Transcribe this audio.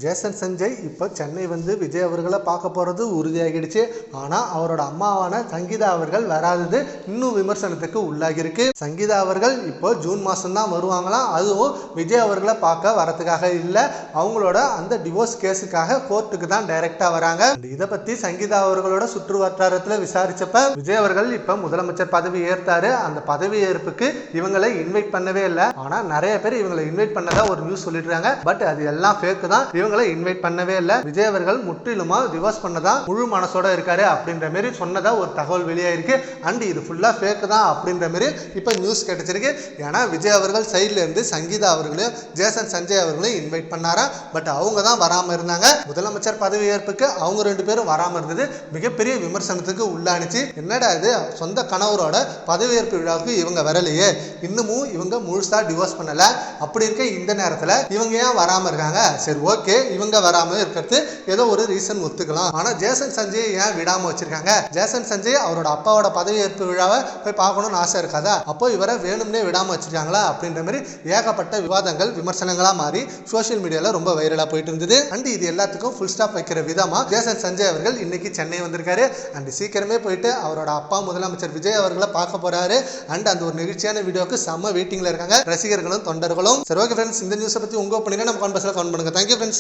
Jason Sanjay இப்போ சென்னை வந்து விஜய் அவர்களை பார்க்க போகிறது உறுதியாகிடுச்சு. ஆனால் அவரோட அம்மாவான சங்கீதா அவர்கள் வராதது இன்னும் விமர்சனத்துக்கு உள்ளாகியிருக்கு. சங்கீதா அவர்கள் இப்போ ஜூன் மாதம் தான் வருவாங்களாம். அதுவும் விஜய் அவர்களை பார்க்க வரதுக்காக இல்லை, அவங்களோட அந்த டிவோர்ஸ் கேஸுக்காக கோர்ட்டுக்கு தான் டைரக்டாக வராங்க. இதை பற்றி சங்கீதா அவர்களோட சுற்று வட்டாரத்தில் விசாரிச்சப்ப விஜய் அவர்கள் இப்போ முதலமைச்சர் பதவி ஏற்றாரு. அந்த பதவி ஏற்புக்கு இவங்களை இன்வைட் பண்ணவே இல்லை. ஆனால் நிறைய பேர் இவங்களை இன்வைட் பண்ணதா ஒரு நியூஸ் சொல்லிடுறாங்க. பட் அது எல்லாம் ஃபேக்கு தான். இவங்களை இன்வைட் பண்ணவே இல்லை. விஜய் அவர்கள் முற்றிலுமா டிவோர்ஸ் பண்ணதா முழு மனசோட இருக்காரு அப்படின்ற மாதிரி சொன்னதா ஒரு தகவல் வெளியாயிருக்கு. அண்ட் இது ஃபுல்லா ஃபேக் தான் அப்படின்ற மாதிரி இப்போ நியூஸ் கிடைச்சிருக்கு. ஏன்னா விஜய் அவர்கள் சைட்ல இருந்து சங்கீதா அவர்களையும் ஜேசன் சஞ்சய் அவர்களையும் இன்வைட் பண்ணாரா. பட் அவங்க தான் வராம இருந்தாங்க. முதலமைச்சர் பதவி ஏற்புக்கு அவங்க ரெண்டு பேரும் வராம இருந்தது மிகப்பெரிய விமர்சனத்துக்கு உள்ளானிச்சு. என்னடா இது, சொந்த கணவரோட பதவியேற்பு விழாவுக்கு இவங்க வரலையே, இன்னமும் இவங்க முழுசா டிவோர்ஸ் பண்ணல, அப்படி இருக்க இந்த நேரத்தில் இவங்க ஏன் வராம இருக்காங்க? சரி ஓகே, இவங்க வராம இருக்கிறது ஏதோ ஒரு ரீசன் ஒத்துக்கலாம். ஆனா ஜேசன் சஞ்சய் ஏன் விடாம வச்சிருக்காங்க? ஜேசன் சஞ்சய் அவரோட அப்பாவோட பதவியேற்பு விழாவை போய் பார்க்கணும்னு ஆசை இருக்காதா? அப்போ இவரை வேணும்னே விடாம வச்சிருக்காங்களா அப்படின்ற மாதிரி ஏகப்பட்ட விவாதங்கள் விமர்சனங்களா மாறி சோசியல் மீடியால ரொம்ப வைரலா போயிட்டு இருந்தது. அண்ட் இது எல்லாத்துக்கும் ஃபுல் ஸ்டாப் வைக்கிற விதமா ஜேசன் சஞ்சய் அவர்கள் இன்னைக்கு சென்னை வந்திருக்காரு. அண்ட் சீக்கிரமே போயிட்டு அவரோட அப்பா முதலமைச்சர் விஜய் அவர்களை பார்க்க போறாரு. அண்ட் அந்த ஒரு நிகழ்ச்சியான வீடியோக்கு செம்ம வெயிட்டிங்ல இருக்காங்க ரசிகர்களும் தொண்டர்களும். சரி ஓகே ஃப்ரெண்ட்ஸ், இந்த நியூஸை பத்தி உங்க ஒப்பீனியனை நம்ம கமெண்ட் பாக்ஸ்ல கமெண்ட் பண்ணுங்க. Thank you friends.